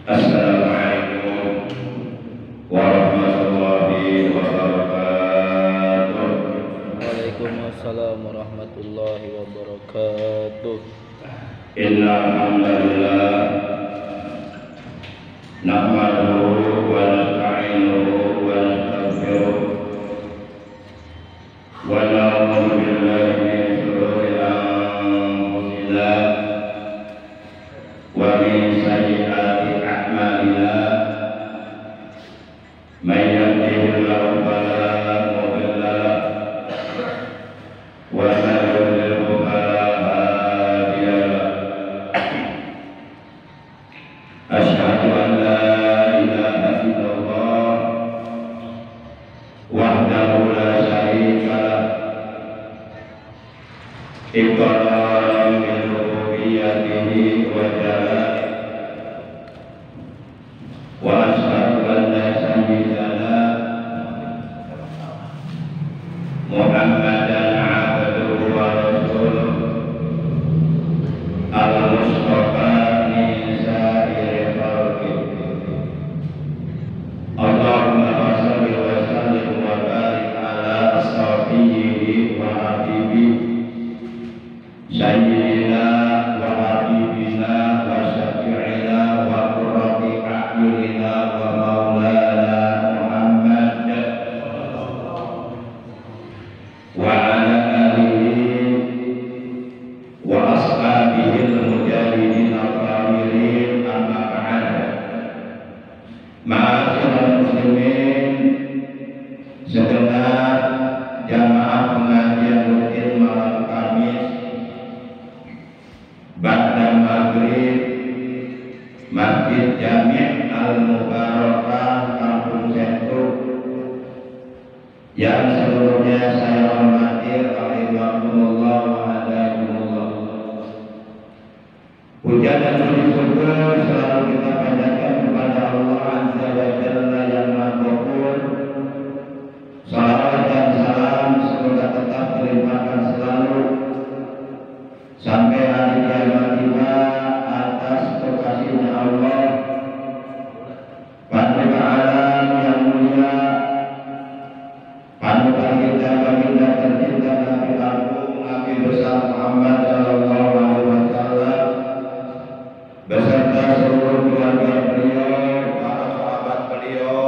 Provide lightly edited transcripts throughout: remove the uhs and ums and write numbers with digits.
Assalamualaikum warahmatullahi wabarakatuh. Waalaikumsalam warahmatullahi wabarakatuh. Innal hamdalillah nahmaduhu wa nasta'inuhu wa nastaghfiruh wa na'udzu billahi min shururi anfusina wa min sayyiati a'malina. May yahdihillahu fala mudilla lahu wa man yudlil fala hadiya lahu. Asyhadu an la ilaha illallah wahdahu la syarika lahu iqraran bi rububiyyatihi wa jalalihi wa asyhadu anna sayyidana Muhammadan abduhu wa rasuluhu al-mustafa min sa'iri khalqi. Allahumma shalli wa sallim wa barik ala ashabihi wa habibihi sayyidina wa habibina wa syafi'ina wa qurrati a'yunina wa maulana Muhammad wa ala alihi wa ashabihi al-mujahidin al-qamirin amma ba'd. Ma'asyiral muslimin, segenap jamaah pengajian rutin malam Kamis ba'da maghrib Masjid Jami' Al-Mubarakah Kampung Sentul yang seluruhnya saya hormati, rahimakumullah wa hadakumullah. Puja dan puji syukur selalu kita panjatkan kepada Allah Azza wa Jalla yang Maha Ghafur. Salawat dan salam semoga tetap dilimpahkan selalu sampai hari kiamat tiba atas kekasihnya Allah, panutan alam yang mulia, panutan kita baginda tercinta Nabi Agung, Nabi besar Muhammad sallallahu alaihi wasallam beserta seluruh keluarga beliau, para sahabat beliau,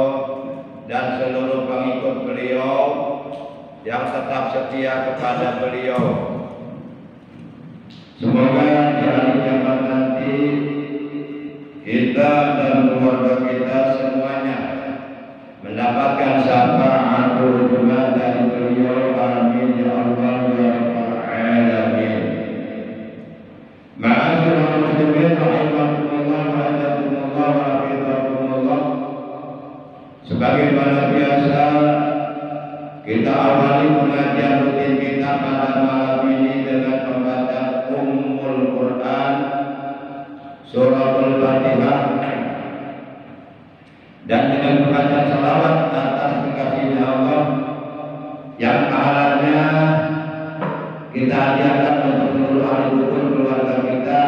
dan seluruh pengikut beliau yang tetap setia kepada beliau. Semoga di hari kiamat nanti kita dan keluarga kita semuanya mendapatkan syafaatul Jumat dari beliau. Amin ya Allah ya rabbal alamin. Ma'asyiral muslimin rahimakumullah wa hadakumullah wa hafizakumullah. Sebagaimana biasa, kita awali pengajian rutin kita pada malam ini dengan membaca Ummul Quran Suratul Fatihah dan dengan membaca salawat atas kekasihnya Allah yang pahalanya kita hadiahkan untuk seluruh ahli kubur keluarga kita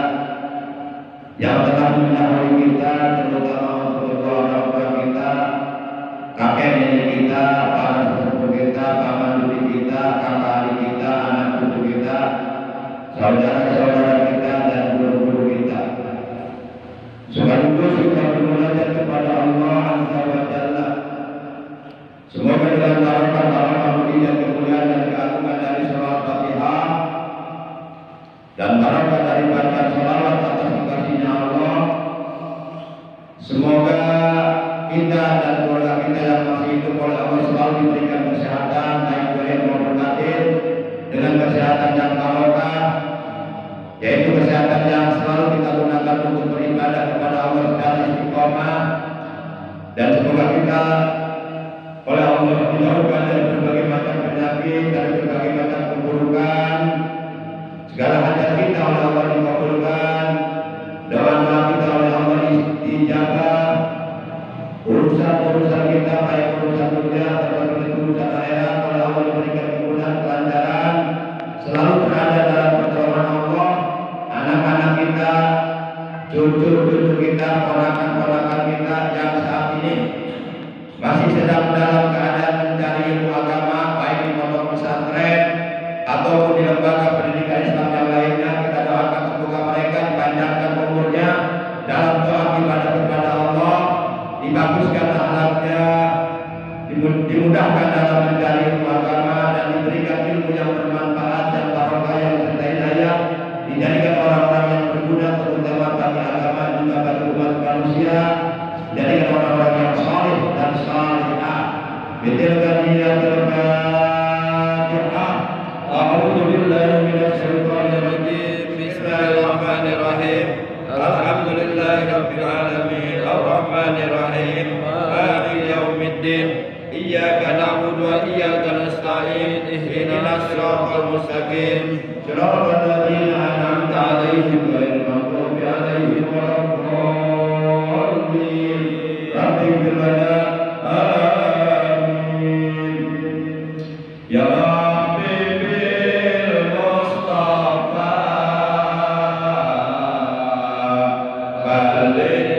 yang telah mendahului kita, terutama untuk kedua orang tua kita, kakek nenek kita, para sepupu kita, paman bibi kita, kakak adik kita, anak cucu kita, saudara-saudara kita, dan guru-guru kita. Sekaligus kita bermunajat kepada Allah Azza wa Jalla. Semoga dengan barokah dan kemuliaan dan keagungan dari salawat Fatihah dan barokah dari bacaan salawat atas kekasihnya Allah, semoga kita dan keluarga kita yang masih hidup oleh Allah selalu diberikan kesehatan baik zahir maupun batin, dengan kesehatan yang barokah, yaitu kesehatan yang selalu kita gunakan untuk beribadah kepada Allah secara istiqomah, dan semoga kita oleh Allah dijauhkan dari berbagai macam penyakit, dari berbagai macam keburukan, segala hajat kita oleh Allah dikabulkan, doa-doa kita oleh Allah dijabah, urusan-urusan kita baik urusan dunia ataupun urusan akhirat oleh Allah diberikan kemudahan, kelancaran, selalu berada dalam pertolongan Allah. Anak-anak kita, cucu-cucu kita, ponakan-ponakan kita yang saat ini masih sedang dalam keadaan mencari ilmu agama, baik di pondok pesantren ataupun di lembaga pendidikan Islam yang lainnya. Kita doakan semoga mereka dipanjangkan umurnya dalam doa ibadah kepada Allah, dibaguskan akhlaknya, dimudahkan dalam mencari ilmu agama, dan diberikan ilmu yang bermanfaat dan barokah yang serta hidayah, dijadikan orang-orang yang berguna terutama bagi agama juga bagi umat manusia, dijadikan orang-orang yang saleh dan salihah. Bitilkan niyatul Fatihah. A'udzu billahi minasy syaithanir rajim. Bismillahirrahmanirrahim. Alhamdulillahirabbil alamin. Arrahmanir rahim. Maliki yaumiddin. Iyyaka na'budu wa iyyaka nasta'in. Ihdinas siratal mustaqim. Siratal ladzina an'amta 'alaihim ghairil maghdubi 'alaihim waladdallin. Rabbil lana amin. Ya Rabbi bil Mustafa balik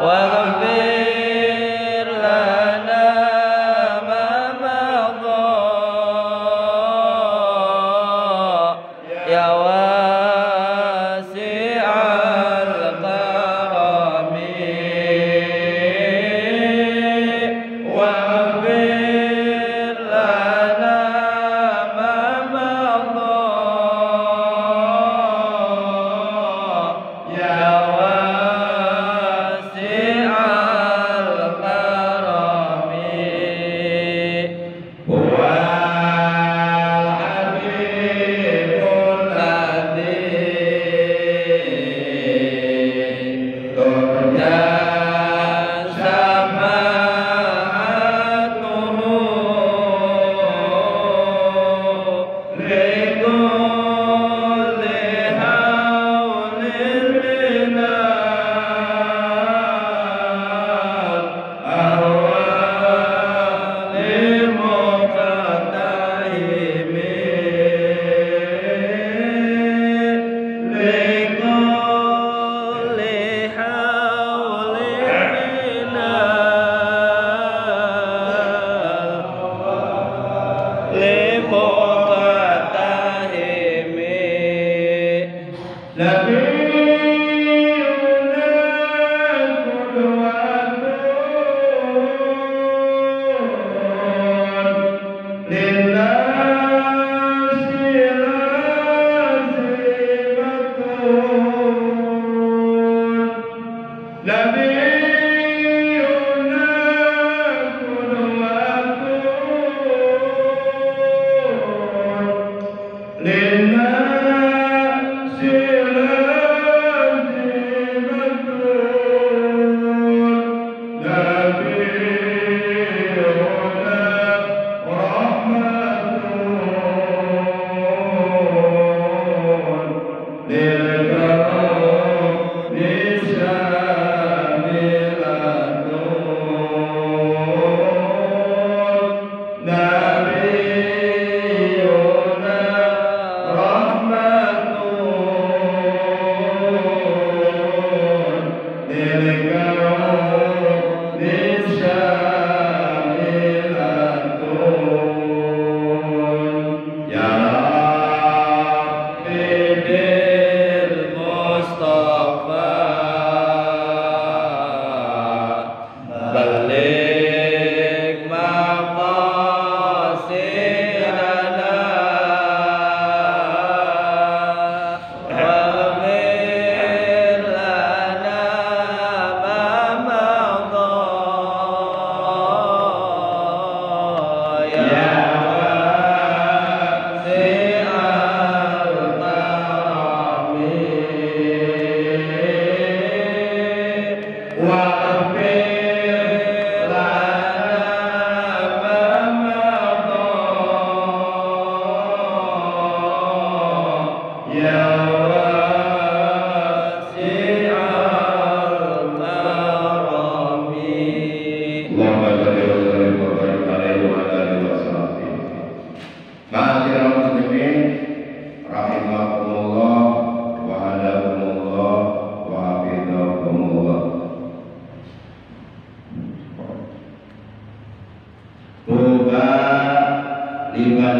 واغفر لنا ما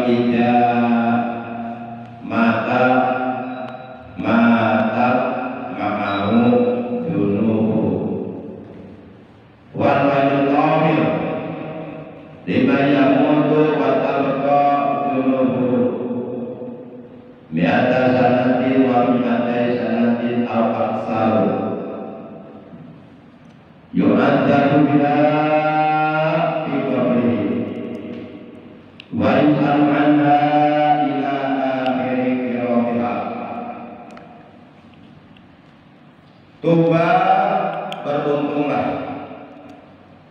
ida mata ma'ahu junubu wal wajul qamil lima yamutu wa tabqa junubu mi'ata sanatin wa mi'atai sanatin aw aksaru yu'adzabu biha fi qabrihi wa yus'alu anha ila akhiri qiyamah. Tuba, beruntunglah,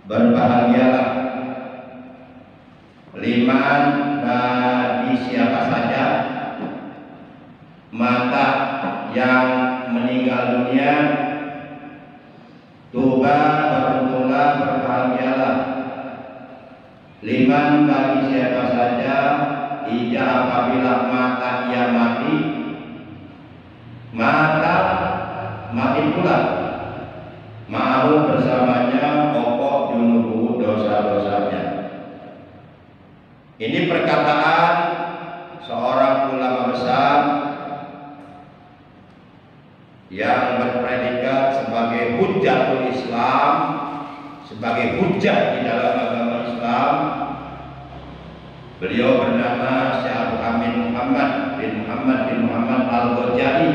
berbahagialah liman bagi siapa saja mata yang meninggal dunia. Tuba, beruntunglah, berbahagialah liman bagi siapa saja ija apabila mata ia mati, mata mati pula ma'ahu bersamanya pokok junubu dosa-dosanya. Ini perkataan seorang ulama besar yang berpredikat sebagai hujjatul Islam, sebagai hujjah di dalam agama Islam. Beliau bernama Syekh Amin Muhammad bin Muhammad Al-Ghazali,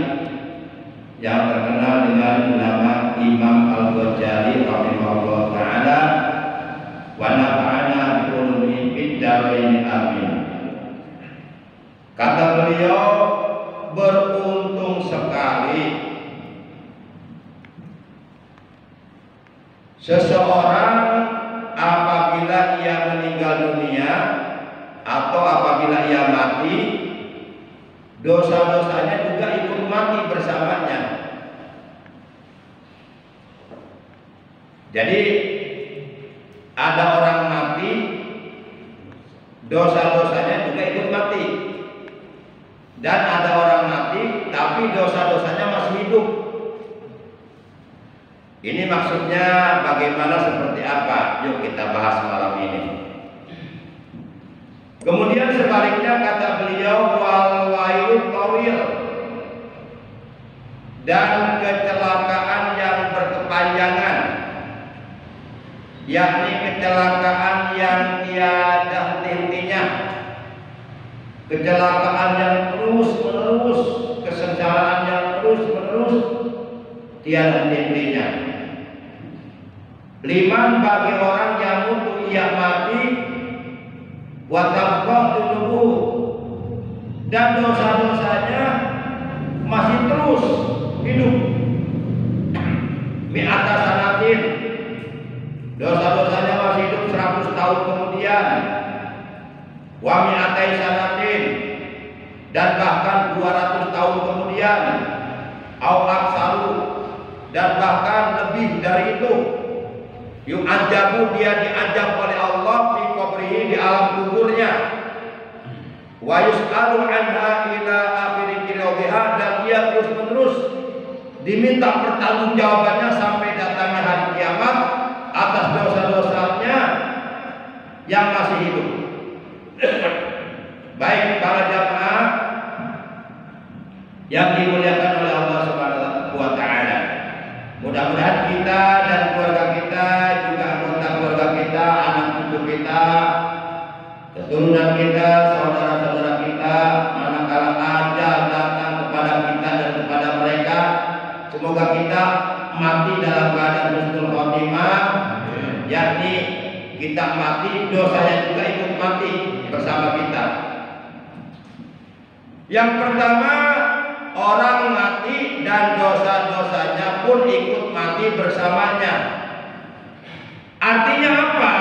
yang terkenal dengan nama Imam Al-Ghazali rahimahullah ta'ala, wa nafa'ana bi ulumihi fid dharain amin. Kata beliau, beruntung sekali seseorang apabila ia meninggal dunia atau apabila ia mati, dosa-dosanya juga ikut mati bersamanya. Jadi ada orang mati, dosa-dosanya juga ikut mati. Dan ada orang mati tapi dosa-dosanya masih hidup. Ini maksudnya bagaimana, seperti apa? Yuk kita bahas malam ini. Kemudian sebaliknya kata beliau, wal wailul tawil, dan kecelakaan yang berkepanjangan, yakni kecelakaan yang tiada hentinya, kecelakaan yang terus menerus, kesengsaraan yang terus menerus, tiada hentinya. Liman bagi orang yang untuk ia mati, wa tabqa junubu, dan dosa-dosanya masih terus hidup. Mi'ata sanatin, dosa-dosanya masih hidup 100 tahun kemudian. Wa mi'atai sanatin, dan bahkan 200 tahun kemudian. Au aksaru, dan bahkan lebih dari itu. Yu'ajabu, dia diajab oleh Allah fi qabrihi, di alam kuburnya. Wa yus'alu anha ila akhiri qiyamah, dan dia terus menerus diminta pertanggungjawabannya sampai datangnya hari kiamat atas dosa-dosanya yang masih hidup. Baik para jamaah yang dimuliakan oleh Allah Subhanahu wa taala, mudah-mudahan kita dan keluarga kita, juga anggota keluarga kita, anak cucu kita, keturunan kita, saudara-saudara kita, manakala ajal datang kepada kita dan kepada mereka, semoga kita mati dalam keadaan husnul khotimah, yakni kita mati, dosanya juga ikut mati bersama kita. Yang pertama, orang mati dan dosa-dosanya pun ikut mati bersamanya. Artinya apa?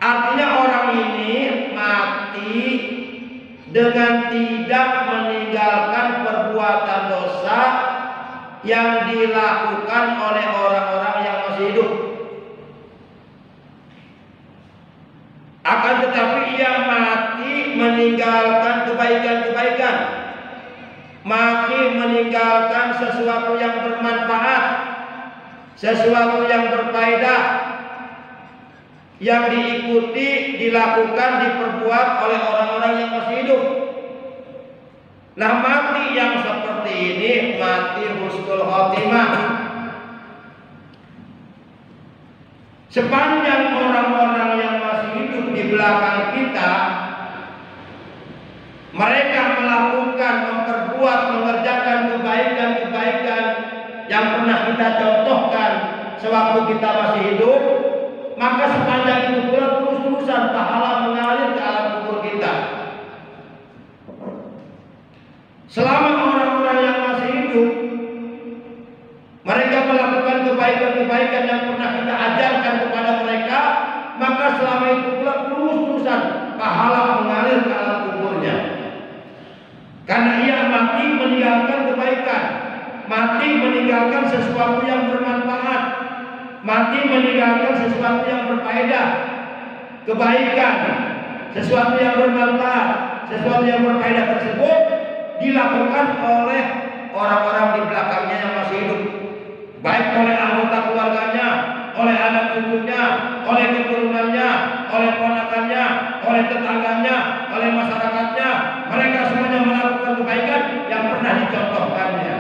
Artinya orang ini mati dengan tidak meninggalkan perbuatan dosa yang dilakukan oleh orang-orang yang masih hidup. Akan tetapi ia mati meninggalkan kebaikan-kebaikan, mati meninggalkan sesuatu yang bermanfaat, sesuatu yang berfaedah. yang diikuti, dilakukan, diperbuat oleh orang-orang yang masih hidup. Nah, mati yang seperti ini mati husnul khotimah. Sepanjang orang-orang yang masih hidup di belakang kita, mereka melakukan, memperbuat, mengerjakan kebaikan-kebaikan yang pernah kita contohkan sewaktu kita masih hidup, maka sepanjang itu pula terus-terusan pahala mengalir ke alam kubur kita. Selama orang-orang yang masih hidup, mereka melakukan kebaikan-kebaikan yang pernah kita ajarkan kepada mereka, maka selama itu pula terus-terusan pahala mengalir ke alam kuburnya. Karena ia mati meninggalkan kebaikan, mati meninggalkan sesuatu yang bermanfaat, mati meninggalkan sesuatu yang berfaedah, kebaikan, sesuatu yang bermanfaat, sesuatu yang berfaedah tersebut dilakukan oleh orang-orang di belakangnya yang masih hidup, baik oleh anggota keluarganya, oleh anak cucunya, oleh keturunannya, oleh ponakannya, oleh tetangganya, oleh masyarakatnya. Mereka semuanya melakukan kebaikan yang pernah dicontohkannya.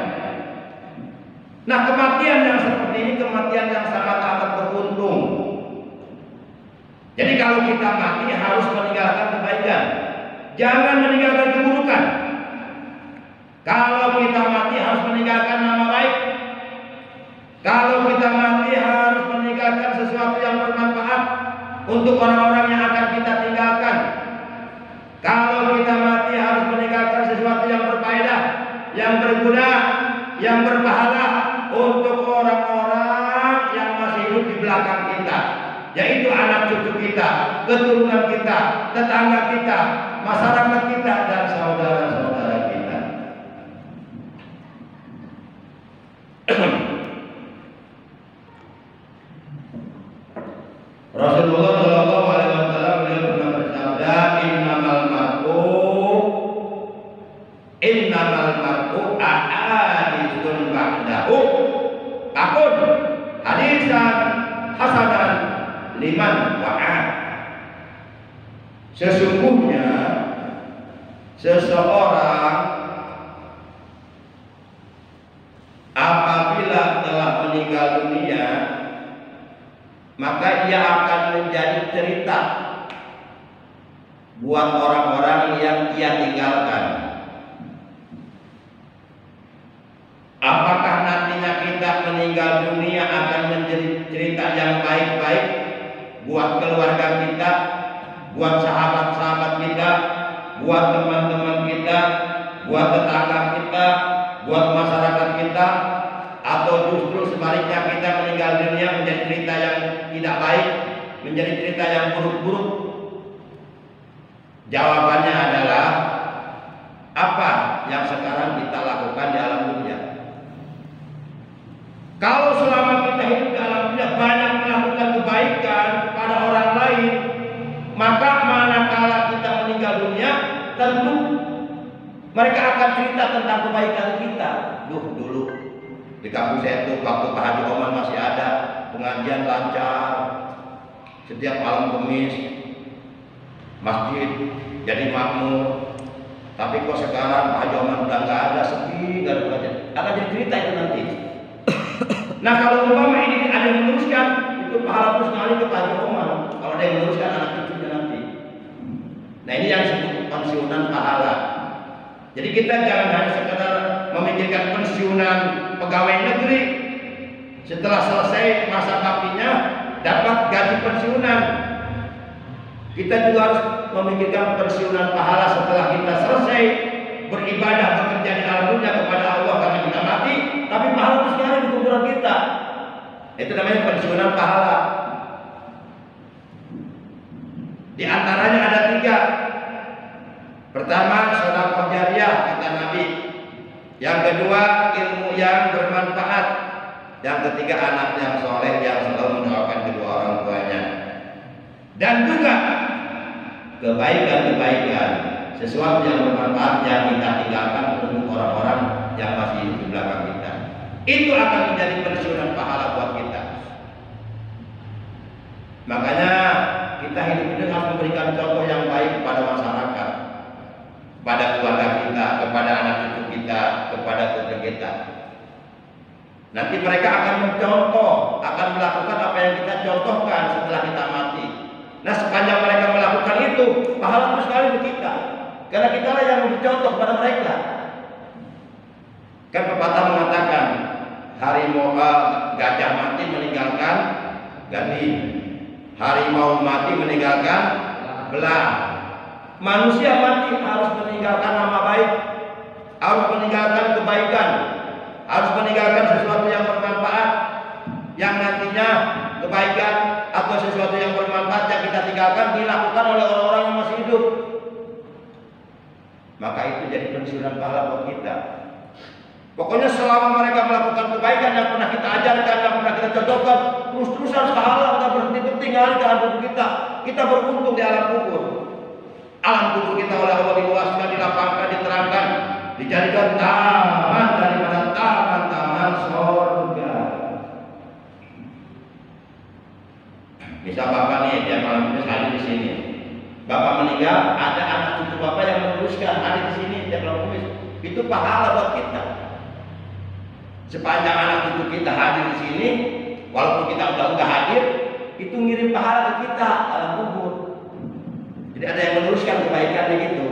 Nah, kematian yang seperti ini kematian yang sangat amat beruntung. Jadi kalau kita mati harus meninggalkan kebaikan, jangan meninggalkan keburukan. Kalau kita mati harus meninggalkan nama baik. Kalau kita mati harus meninggalkan sesuatu yang bermanfaat untuk orang-orang yang akan kita tinggalkan. Kalau kita mati harus meninggalkan sesuatu yang berfaedah, yang berguna, yang berpahala untuk orang-orang yang masih hidup di belakang kita, yaitu anak cucu kita, keturunan kita, tetangga kita, masyarakat kita, dan saudara-saudara kita. Rasulullah Shallallahu Alaihi Wasallam beliau pernah bersabda, innamal mar'u ahaditsun ba'dahu akun hadisan hasanan liman wa'ad. Sesungguhnya seseorang apabila telah meninggal dunia, maka ia akan menjadi cerita buat orang-orang yang ia tinggalkan. Apakah nantinya kita meninggal dunia akan menjadi cerita yang baik-baik buat keluarga kita, buat sahabat-sahabat kita, buat teman-teman kita, buat tetangga kita, buat masyarakat kita, atau justru sebaliknya kita meninggal dunia menjadi cerita yang tidak baik, menjadi cerita yang buruk-buruk? Jawabannya adalah apa yang sekarang kita lakukan di alam dunia. Kalau selama kita hidup di alam dunia banyak melakukan kebaikan kepada orang lain, maka manakala kita meninggal dunia, tentu mereka akan cerita tentang kebaikan kita. Dulu di kampung saya itu waktu Pak Haji Oman masih ada, pengajian lancar, setiap malam Kamis masjid jadi makmur. Tapi kok sekarang Pak Haji Oman udah nggak ada, sepi, nggak ada pengajian. Akan jadi cerita itu nanti. Nah, kalau umpama ini ada yang meneruskan, itu pahala terus ngalir ke Pak Haji Oman. Kalau ada yang meneruskan anak cucunya nanti. Nah, ini yang disebut pensiunan pahala. Jadi kita jangan hanya sekedar memikirkan pensiunan pegawai negeri, setelah selesai masa baktinya dapat gaji pensiunan. Kita juga harus memikirkan pensiunan pahala setelah kita selesai beribadah, bekerja di alam dunia kepada Allah karena kita mati, tapi pahala itu sekarang di kuburan kita. Itu namanya pensiunan pahala. Di antaranya ada 3. Pertama, sedekah jariyah kata Nabi. Yang kedua, ilmu yang bermanfaat. Yang ketiga, anak yang soleh yang selalu mendoakan kedua orang tuanya. Dan juga kebaikan-kebaikan, sesuatu yang bermanfaat yang kita tinggalkan untuk orang-orang yang masih di belakang kita. Itu akan menjadi pensiunan pahala buat kita. Makanya kita hidup ini harus memberikan contoh yang baik kepada masyarakat, kepada keluarga kita, kepada anak cucu kita, kepada keluarga kita. Nanti mereka akan mencontoh, akan melakukan apa yang kita contohkan setelah kita mati. Nah, sepanjang mereka melakukan itu, pahala terus sekali untuk kita, karena kita lah yang memberi contoh kepada mereka. Kan pepatah mengatakan, harimau gajah mati meninggalkan gading, harimau mati meninggalkan belah. Manusia mati harus meninggalkan nama baik, harus meninggalkan kebaikan, harus meninggalkan sesuatu yang bermanfaat, yang nantinya kebaikan atau sesuatu yang bermanfaat yang kita tinggalkan dilakukan oleh orang-orang yang masih hidup. Maka itu jadi pensiunan pahala buat kita. Pokoknya selama mereka melakukan kebaikan yang pernah kita ajarkan, yang pernah kita contohkan, terus-terusan pahala nggak berhenti-henti ngalir ke dalam tubuh kita. Kita beruntung di alam kubur. Alam kubur kita oleh Allah diluaskan, dilapangkan, diterangkan, dijadikan taman daripada taman-taman surga. Misal bapak nih, dia malam ini hadir di sini. Bapak meninggal, ada anak cucu bapak yang meneruskan hadir di sini, dia malam kumis. Itu pahala buat kita. Sepanjang anak cucu kita hadir di sini, walaupun kita udah enggak hadir, itu ngirim pahala ke kita alam kubur. Jadi ada yang meneruskan kebaikannya gitu.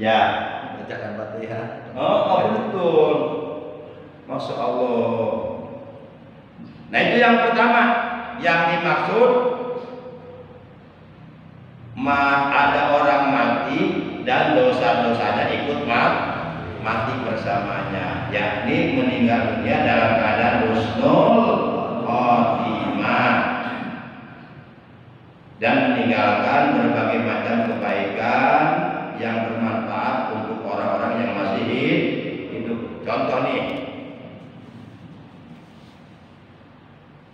Ya, bacakan Fatihah. Oh, betul. Masya Allah. Nah, itu yang pertama. Yang dimaksud ada orang mati dan dosa-dosanya ikut mati bersamanya, yakni meninggal dunia dalam keadaan husnul khotimah dan meninggalkan berbagai macam kebaikan yang bermanfaat untuk orang-orang yang masih hidup. Contoh nih,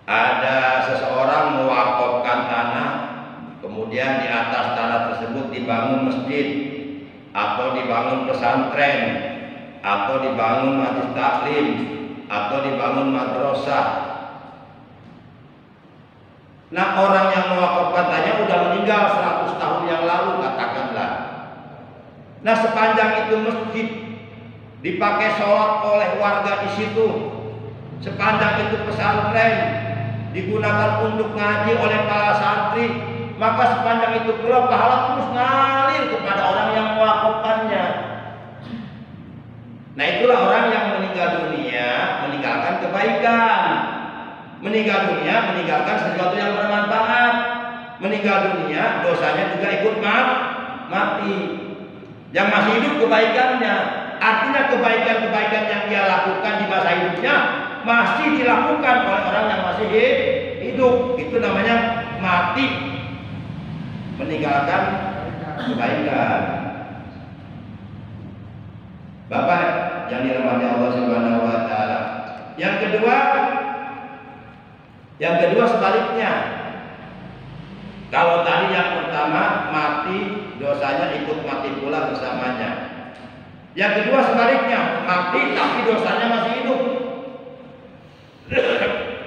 ada seseorang mewakafkan tanah, kemudian di atas tanah tersebut dibangun masjid, atau dibangun pesantren, atau dibangun majelis taklim, atau dibangun madrasah. Nah, orang yang mewakafkan tanahnya udah meninggal 100 tahun yang lalu katakanlah. Nah, sepanjang itu masjid dipakai sholat oleh warga di situ, sepanjang itu pesantren digunakan untuk ngaji oleh para santri, maka sepanjang itu pula pahala terus ngalir kepada orang yang mewakafkannya. Nah, itulah orang yang meninggal dunia meninggalkan kebaikan, meninggal dunia meninggalkan sesuatu yang bermanfaat, meninggal dunia dosanya juga ikut mati. Yang masih hidup kebaikannya, artinya kebaikan-kebaikan yang dia lakukan di masa hidupnya masih dilakukan oleh orang yang masih hidup. Itu namanya mati meninggalkan kebaikan. Bapak yang dirahmati Allah Subhanahu wa taala. Yang kedua sebaliknya. Kalau tadi yang pertama mati, dosanya ikut mati pula bersamanya. Yang kedua sebaliknya, mati tapi dosanya masih hidup.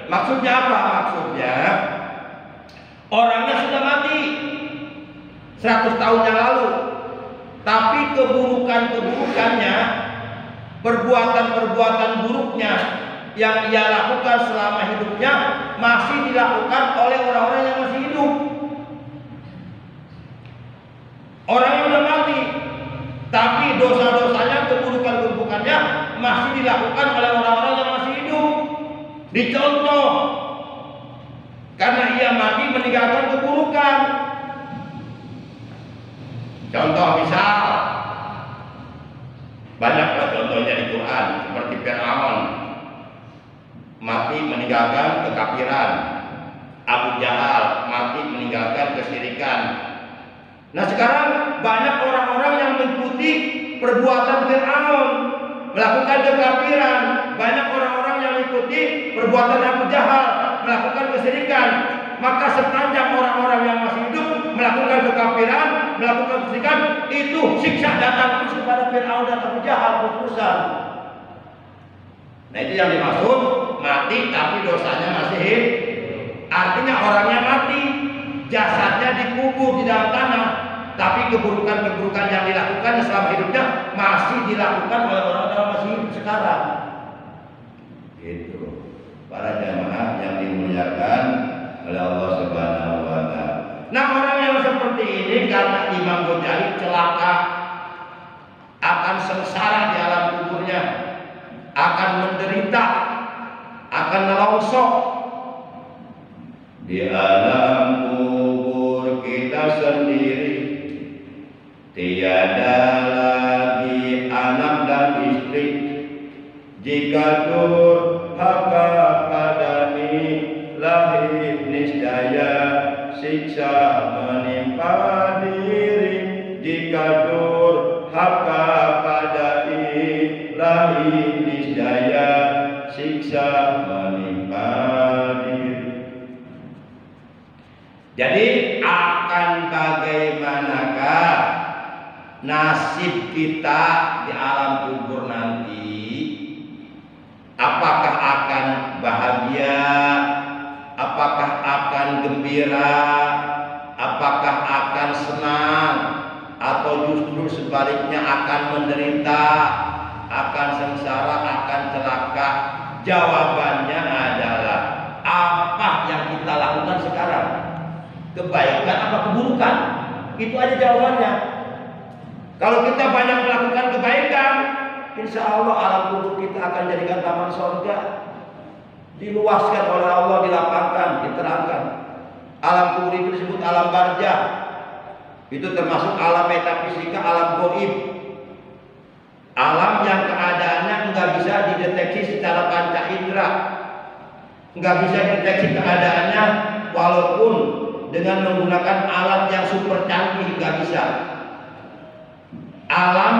Maksudnya apa? Maksudnya orangnya sudah mati 100 tahun yang lalu, tapi keburukannya, perbuatan buruknya yang ia lakukan selama hidupnya masih dilakukan oleh orang-orang yang masih hidup. Orang yang sudah mati, tapi dosa-dosanya, keburukannya masih dilakukan oleh orang-orang yang masih hidup. Dicontoh, karena ia mati meninggalkan keburukan. Contoh misal, banyaklah contohnya di Quran, seperti Fir'aun mati meninggalkan kekafiran, Abu Jahal mati meninggalkan kesyirikan. Nah, sekarang banyak orang-orang yang mengikuti perbuatan Fir'aun, melakukan kekafiran. Banyak orang-orang yang mengikuti perbuatan Abu Jahal, melakukan kesyirikan. Maka sepanjang orang-orang yang masih hidup melakukan kekafiran, melakukan kesyirikan, itu siksa datang terus kepada Fir'aun dan Abu Jahal terus-terusan. Nah, itu yang dimaksud mati tapi dosanya masih hidup. Artinya orangnya mati, jasadnya dikubur di dalam tanah, tapi keburukan-keburukan yang dilakukan selama hidupnya masih dilakukan oleh orang-orang masih hidup sekarang. Gitu. Para jamaah yang dimuliakan oleh Allah Subhanahu wa Ta'ala. Nah, orang yang seperti ini karena Imam Ghazali celaka, akan sengsara di alam kuburnya, akan menderita, akan nelongsok. Di alam kubur kita sendiri tiada lagi anak dan istri. Jika durhaka padani lahir niscaya siksa menimpa diri. Jika durhaka pada ilahi niscaya siksa menimpa diri. Jadi akan bagaimanakah nasib kita di alam kubur nanti? Apakah akan bahagia? Apakah akan gembira? Apakah akan senang? Atau justru sebaliknya akan menderita, akan sengsara, akan celaka? Jawabannya adalah apa yang kita lakukan sekarang, kebaikan apa keburukan? Itu aja jawabannya. Kalau kita banyak melakukan kebaikan, insya Allah alam kubur kita akan jadikan taman surga, diluaskan oleh Allah, dilapangkan, diterangkan. Alam kubur itu disebut alam barzah. Itu termasuk alam metafisika, alam gaib. Alam yang keadaannya nggak bisa dideteksi secara panca indera, nggak bisa dideteksi keadaannya walaupun dengan menggunakan alat yang super canggih, nggak bisa. Alam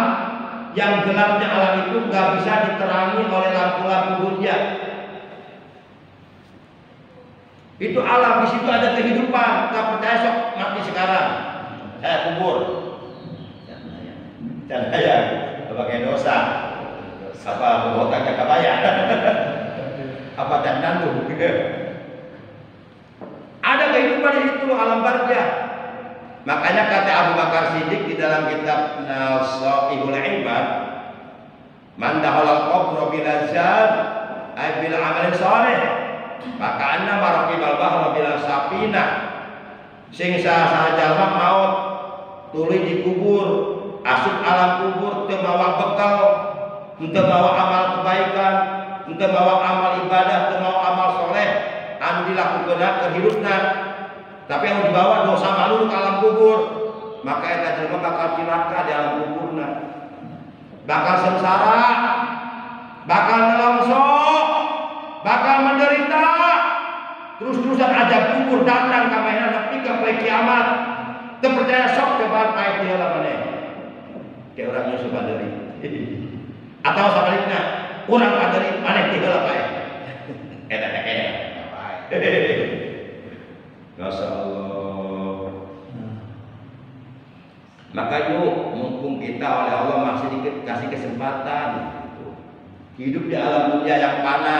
yang gelapnya alam itu nggak bisa diterangi oleh lampu-lampu dunia. Itu alam, di situ ada kehidupan. Nggak percaya sok mati sekarang, saya kubur. Cahaya, sebagai dosa. Apa botak yang kebayang? Apa dandan? Ada kehidupan di situ, alam barzah. Makanya kata Abu Bakar Siddiq di dalam kitab Nasaihul Ibad, man dakhala al-qabra bila zad ay bil amalin salih, maka anna maraqibal bahra bila sapina. Sing saha jalma maut tuluy dikubur, asup alam kubur teu mawa bekal, teu mawa amal kebaikan, teu mawa amal ibadah, teu mawa amal soleh anu dilakukeun keur hirupna. Tapi yang dibawa dosa malu ke alam kubur, maka eta jelema bakal cilaka di alam kuburna, bakal sengsara, bakal nelongsok, bakal menderita, terus-terusan ajab kubur datang ka mainan nepi ka poe kiamat. Teu percaya sok cobaan paeh dia lah maneh. Kayak orang Yusuf Badari. Atau sebaliknya, urang Badari maneh teh heula paeh. Eta teh kene. Masya Allah. Maka yuk, mumpung kita oleh Allah masih dikasih kesempatan hidup di alam dunia yang fana,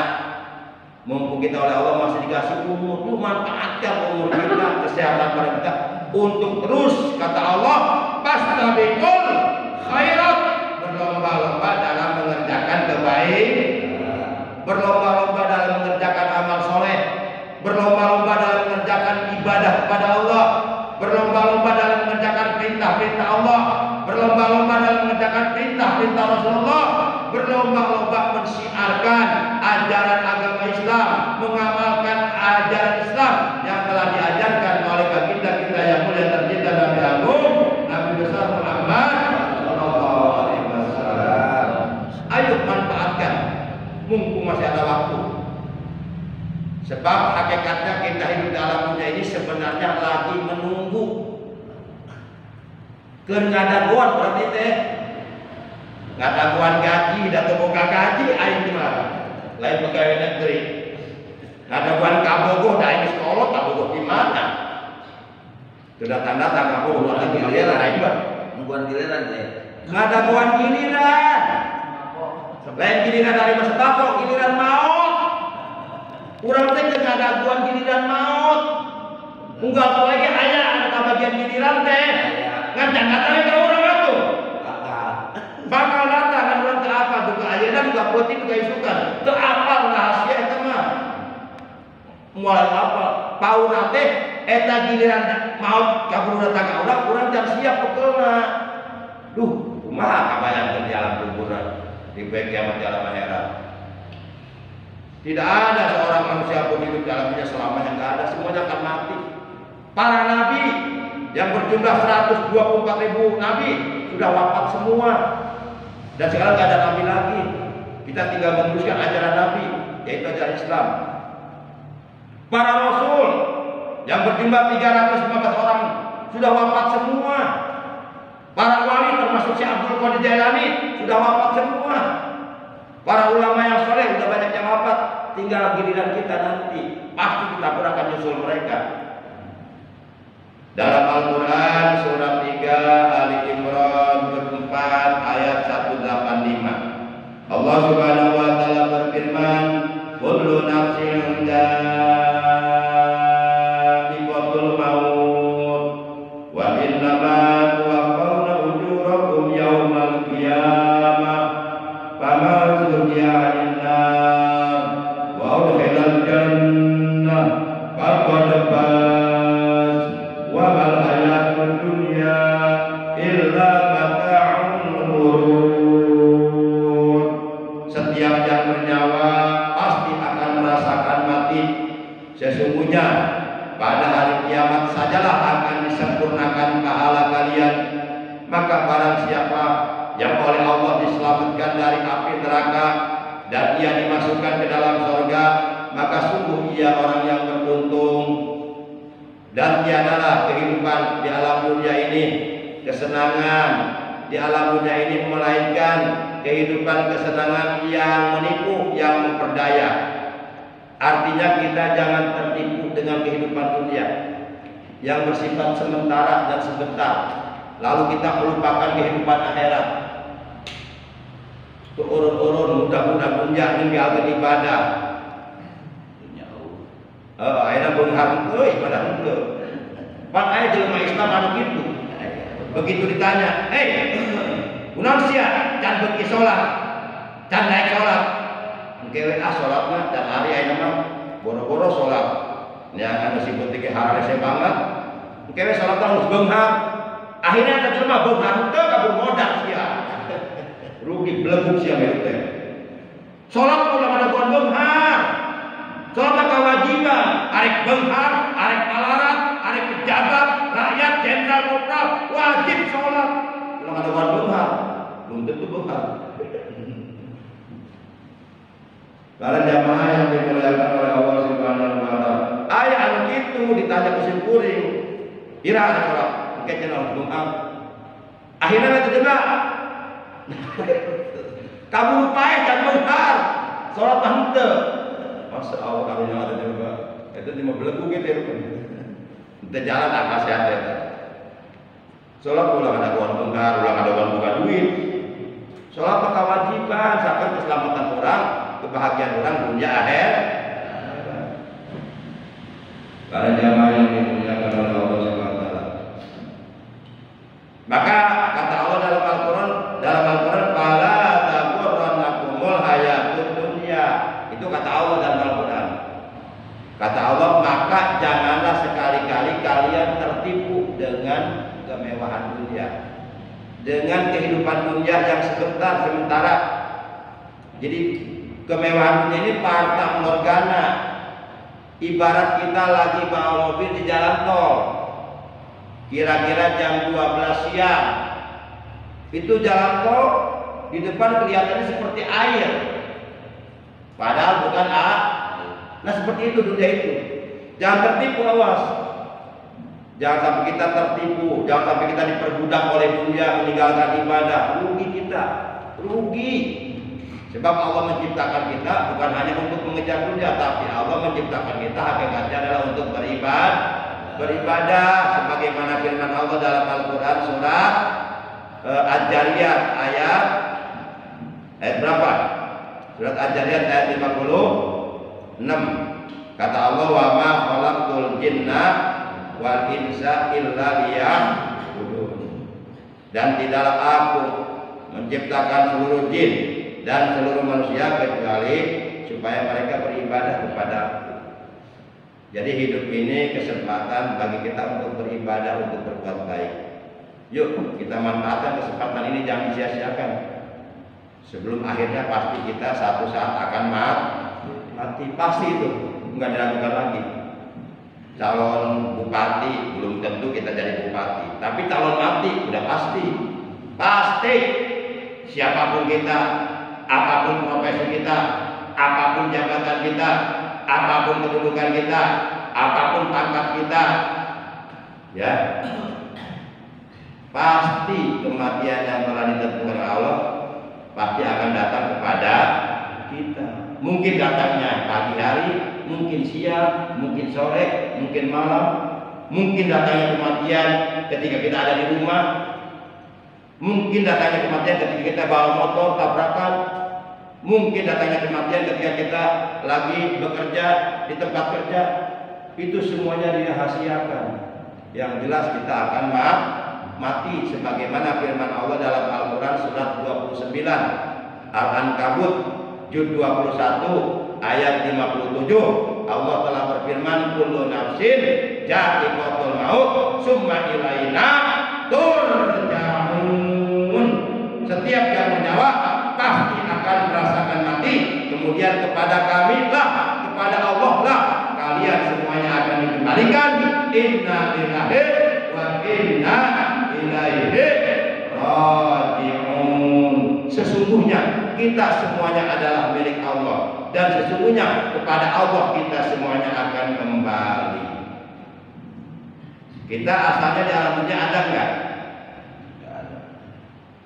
mumpung kita oleh Allah masih dikasih umur, yuk manfaatkan umur kita, kesehatan pada kita untuk terus, kata Allah, fastabiqul khairat, berlomba-lomba dalam mengerjakan kebaikan, berlomba-lomba dalam mengerjakan amal soleh, berlomba-lomba dalam mengerjakan ibadah kepada Allah, berlomba-lomba dalam mengerjakan perintah-perintah Allah, berlomba-lomba dalam mengerjakan perintah-perintah Rasulullah, berlomba-lomba mensiarkan ajaran agama Islam, mengamalkan ajaran Islam yang telah diajarkan oleh baginda kita yang mulia tercinta Nabi Agung, Nabi besar Muhammad sallallahu alaihi wasallam. Ayo manfaatkan mumpung masih ada waktu. Sebab hakikatnya kita hidup dalam dunia ini sebenarnya lagi menunggu ngadaguan, berarti teh ngadaguan gaji dan boga gaji aing mah lain pegawai negeri. Ngadaguan kabogoh da aing sekolah kabogoh di mana? Sudah tanda-tanda kabogoh lagi giliran aing mah. Ngadaguan giliran teh. Ngadaguan giliran. Lain giliran dari masa sembako, giliran maut. Urang teh ngadaguan giliran maut. Unggal tuh lagi hanya ada bagian giliran teh. Ngancan datangnya ke orang itu. Bakal datang kan orang ke apa? Buka ayeuna buka putih buka isukan. Teu apal rahasia eta mah. Moal apa? Pauna teh eta giliran maut kabur datang ka urang can siap bekelna. Duh, kumaha kabayang di alam kuburan di kiamat di alam akhirat. Tidak ada seorang manusia pun hidup dalamnya selamanya, enggak ada, semuanya akan mati. Para nabi yang berjumlah 124.000 nabi sudah wafat semua. Dan sekarang enggak ada nabi lagi. Kita tinggal meneruskan ajaran nabi, yaitu ajaran Islam. Para rasul yang berjumlah 315 orang sudah wafat semua. Para wali termasuk Syekh Abdul Qadir Jailani sudah wafat semua. Para ulama yang soleh sudah banyak yang wafat. Tinggal giliran kita nanti. Pasti kita pun akan nyusul mereka. Dalam Al-Quran surat 3 Ali Imran 4 ayat 185 Allah Subhanahu wa ta'ala berfirman, kullu nafsin dha'iqatul maut wa innama tuwaffawna ujurakum yaumal qiyamah faman zuhziha 'anil nar wa udkhilal jannah faqad faz wa mal hayatud dunya illa mata'ul ghurur. Setiap yang bernyawa pasti akan merasakan mati. Sesungguhnya pada hari kiamat sajalah akan disempurnakan pahala kalian. Maka barang siapa yang oleh Allah diselamatkan dari api neraka dan ia dimasukkan ke dalam surga, maka sungguh ia orang yang beruntung. Dan tiadalah kehidupan di alam dunia ini, kesenangan di alam dunia ini melainkan kehidupan kesenangan yang menipu, yang memperdaya. Artinya kita jangan tertipu dengan kehidupan dunia yang bersifat sementara dan sebentar, lalu kita melupakan kehidupan akhirat. Urun-urun mudah-mudah punya ninggalkeun ibadah. Ayeuna beunghar euy ibadah henteu. Pan aya jelema Islam anu kitu. Begitu ditanya, kunaon sia can beuki salat, can naik salat. Engke we salat mah can hari ayeuna mah boro-boro salat. Nya anu sibuk teh hararese banget. Engke we salat harus beunghar. Akhirnya eta jelema beunghar teu kabur modal sia. Rugi belebuk sia we teh. Salat ulah ada buat beunghar. Salat kewajiban, arek beunghar, arek palarat, arek pejabat, rakyat, jenderal, kopral, wajib salat. Ulah ada buat beunghar. Belum tentu beunghar. Para jamaah yang dimuliakan oleh Allah Subhanahu wa taala. Aya anu kitu ditanya ku sim kuring. Ira ada salat, engke cenah beunghar. Akhirna teh deuna. Kabur pae can beunghar. Salat mah henteu. Masya Allah kami ada juga. Itu cuma belenggu gitu. Kita jalan tak kasih hati. Sholat ulang ada kawan bengkar, ulang ada kawan buka duit. Sholat maka kewajiban, seakan keselamatan orang, kebahagiaan orang dunia akhir. Para jamaah yang dimuliakan oleh Allah Subhanahu wa taala. Maka kata Allah dalam Al-Qur'an, "Fala taghurrannakumul hayatud dunya." Itu kata Allah dalam Al-Quran. Kata Allah, maka janganlah sekali-kali kalian tertipu dengan kemewahan dunia, dengan kehidupan dunia yang sementara. Jadi kemewahan dunia ini fata morgana. Ibarat kita lagi bawa mobil di jalan tol, kira-kira jam 12 siang, itu jalan tol di depan kelihatannya seperti air. Padahal bukan Nah seperti itu dunia itu. Jangan tertipu, awas. Jangan sampai kita tertipu, jangan sampai kita diperbudak oleh dunia, meninggalkan ibadah. Rugi kita, rugi. Sebab Allah menciptakan kita bukan hanya untuk mengejar dunia, tapi Allah menciptakan kita hakikatnya adalah untuk beribadah. Sebagaimana firman Allah dalam Al-Quran surat Al-Jariyat ayat berapa? Surat Al-Jariyat ayat 56. Kata Allah, wa ma khalaqtul jinna wal insa illa liya'budun. Dan tidaklah aku menciptakan seluruh jin dan seluruh manusia kecuali supaya mereka beribadah kepada-Ku. Jadi hidup ini kesempatan bagi kita untuk beribadah, untuk berbuat baik. Yuk kita manfaatkan kesempatan ini, jangan sia-siakan. Sebelum akhirnya pasti kita satu saat akan mati, pasti itu, nggak diragukan lagi. Calon bupati belum tentu kita jadi bupati, tapi calon mati udah pasti. Siapapun kita, apapun profesi kita, apapun jabatan kita, apapun kedudukan kita, apapun pangkat kita, ya pasti kematian yang telah ditentukan Allah pasti akan datang kepada kita. Mungkin datangnya pagi hari, mungkin siang, mungkin sore, mungkin malam. Mungkin datangnya kematian ketika kita ada di rumah. Mungkin datangnya kematian ketika kita bawa motor tabrakan. Mungkin datangnya kematian ketika kita lagi bekerja di tempat kerja. Itu semuanya dirahasiakan. Yang jelas kita akan mati sebagaimana firman Allah dalam Al-Quran surat 29 Al-Ankabut juz 21 ayat 57. Allah telah berfirman, kullu nafsin dha'iqatul maut summa ilaina turja'un. Setiap yang bernyawa pasti akan merasakan mati, kemudian kepada kami lah, kepada Allah lah kalian semuanya akan dikembalikan. Inna lillahi wa inna ilaihi raji'un. Sesungguhnya kita semuanya adalah milik Allah, dan sesungguhnya kepada Allah kita semuanya akan kembali. Kita asalnya di alam dunia ada enggak?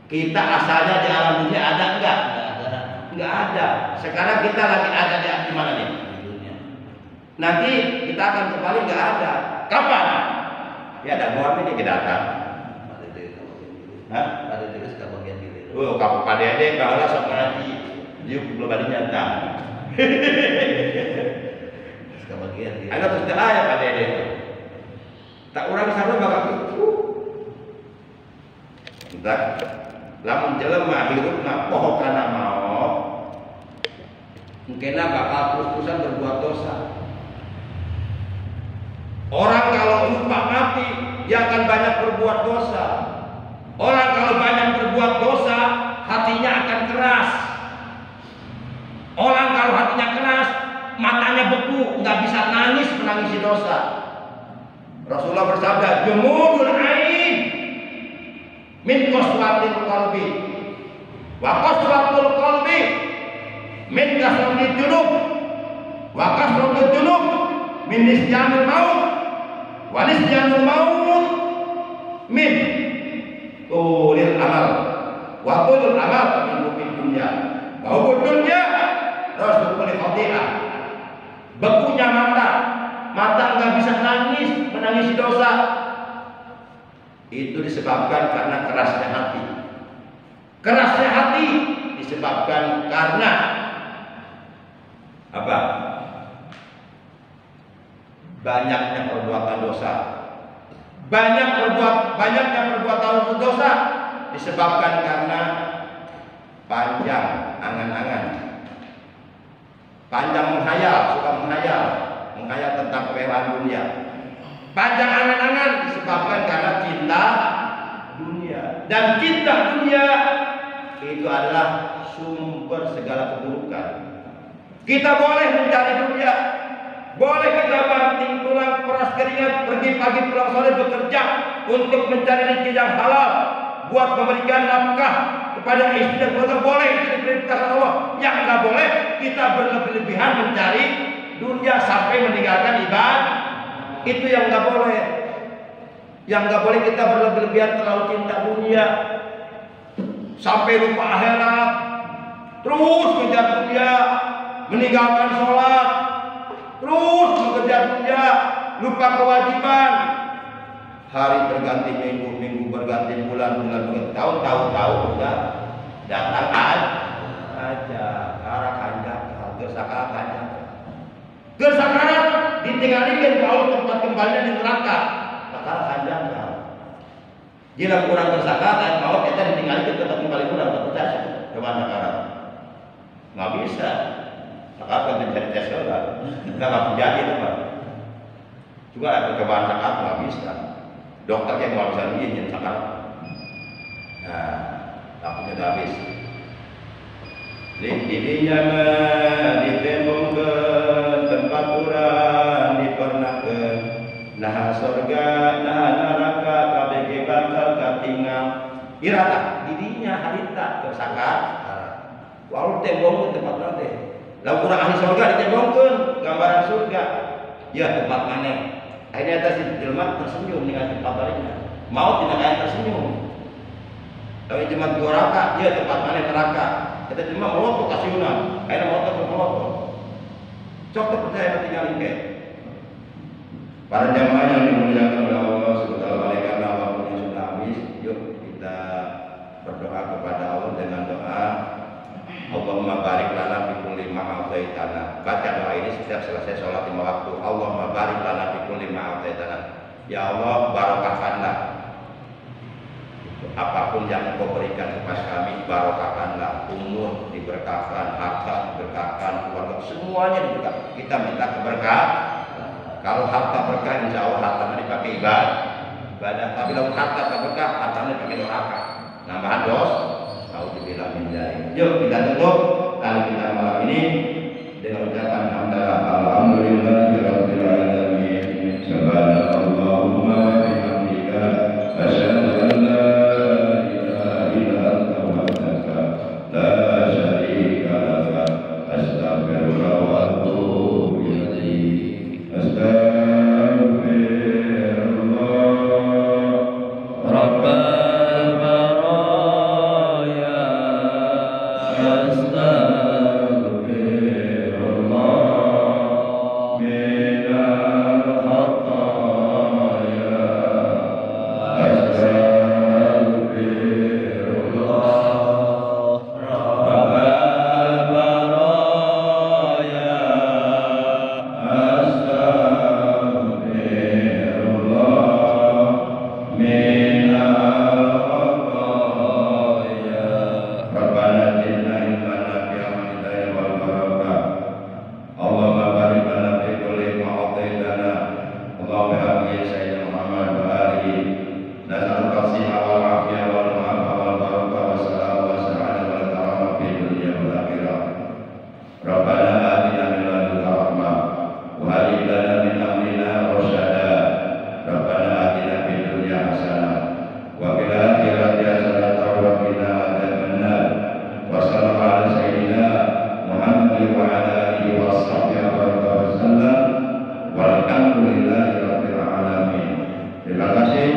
Kita asalnya di alam dunia ada enggak? Enggak ada. Sekarang kita lagi ada di mana nih? Nanti kita akan kembali enggak ada. Kapan? Ya ada buat ini kita datang. Hah? Ada tulis ke bagian diri. Oh, kamu pada deh bahala sok ngaji. Dia belum ada nyata. Ke bagian diri. Ada terus ya pada deh. Tak urang sana bakal itu. Entah. Lamun jelema hirupna poho kana maot. Mungkinna bakal terus-terusan berbuat dosa. Orang kalau lupa mati, dia akan banyak berbuat dosa. Orang kalau banyak berbuat dosa, hatinya akan keras. Orang kalau hatinya keras, matanya beku, nggak bisa nangis menangisi dosa. Rasulullah bersabda, jumudul ain min qaswatil qalbi wa qaswatul qalbi min kasratil junub wa kasratul junub min nisyanil maut wa nisyanil maut min tulil amal wa tulil amal min mungkin dunia wa hubud dunia rasul kulli khati'ah. Bekunya mata nggak bisa nangis menangisi dosa. Itu disebabkan karena kerasnya hati. Kerasnya hati disebabkan karena apa? Banyaknya perbuatan dosa. Banyaknya perbuatan dosa disebabkan karena panjang angan-angan. Panjang menghayal, suka menghayal tentang kemewahan dunia. Panjang angan-angan disebabkan karena cinta dunia. Dan cinta dunia itu adalah sumber segala keburukan. Kita boleh mencari dunia, boleh kita banting tulang peras keringat, pergi pagi pulang sore bekerja untuk mencari rezeki yang halal, buat memberikan nafkah kepada istri dan keluarga, boleh itu diperintahkan Allah. Yang nggak boleh kita berlebih-lebihan mencari dunia sampai meninggalkan ibadah. Itu yang nggak boleh. Yang nggak boleh kita berlebih-lebihan terlalu cinta dunia sampai lupa akhirat, terus kejar dunia, meninggalkan sholat, terus mengejar dunia, lupa kewajiban. Hari berganti minggu, minggu berganti bulan, bulan berganti tahun, tahun udah datang aja. Arah kanjak, gersakarat kanjak. Gersakarat ditinggalin Allah tempat kembalinya di neraka. sakar kanjang ka. Jika kurang bersakar, ayat maut kita ditinggali ke tempat yang paling kurang untuk percaya cobaan sakarat. Nggak bisa. Sakarat kan jadi tes lah. Kita nggak menjadi teman. Juga ada cobaan sakarat nggak bisa. Dokter yang nggak bisa izin sakarat. Nah, takutnya udah habis. Dirinya ditembongkeun tempat urang dipernahkeun. Nah surga, nah neraka kabeh ge bakal katinggal. Irata didinya harita tersangka. Walau tembongkeun tempat urang teh. Lamun urang ahli surga ditembongkeun gambaran surga. Ya tempat maneh. Akhirnya atas jelema tersenyum dengan tempat baliknya. Maut tidak kayak tersenyum. Tapi cuma neraka, ya tempat maneh neraka. Kita cuma melopok kasiunan. Akhirnya maut terus melopok. Cok percaya tinggal ingke. Para jamaah yang dimuliakan oleh Allah Subhanahu wa taala, waktu yang sudah habis, yuk kita berdoa kepada Allah dengan doa Allahumma barik lana fi kulli ma ataitana. Baca doa ini setiap selesai sholat 5 waktu. Allahumma barik lana fi kulli ma ataitana. Ya Allah, barokahkanlah apapun yang Engkau berikan kepada kami, barokahkanlah, umur diberkahkan, harta diberkahkan, keluarga semuanya diberkahkan. Kita minta keberkahan. Kalau harta berkah, insya Allah harta dipakai ibadah. Tapi kalau harta tak berkah, hartanya dipakai neraka. Nambahan dos. Nauzubillah min dzalik. Yuk kita tutup kali kita malam ini dengan ucapan hamdalah alhamdulillahirabbil alamin. Subhanallahumma wa bihamdika asyhadu an la ilaha illa anta wahdaka la syarika laka astaghfiruka wa atubu ilaik. Terima kasih.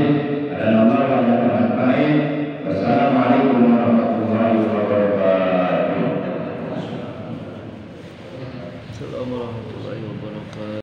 Dan Allah yang baik. Wassalamualaikum warahmatullahi wabarakatuh. Assalamualaikum warahmatullahi wabarakatuh.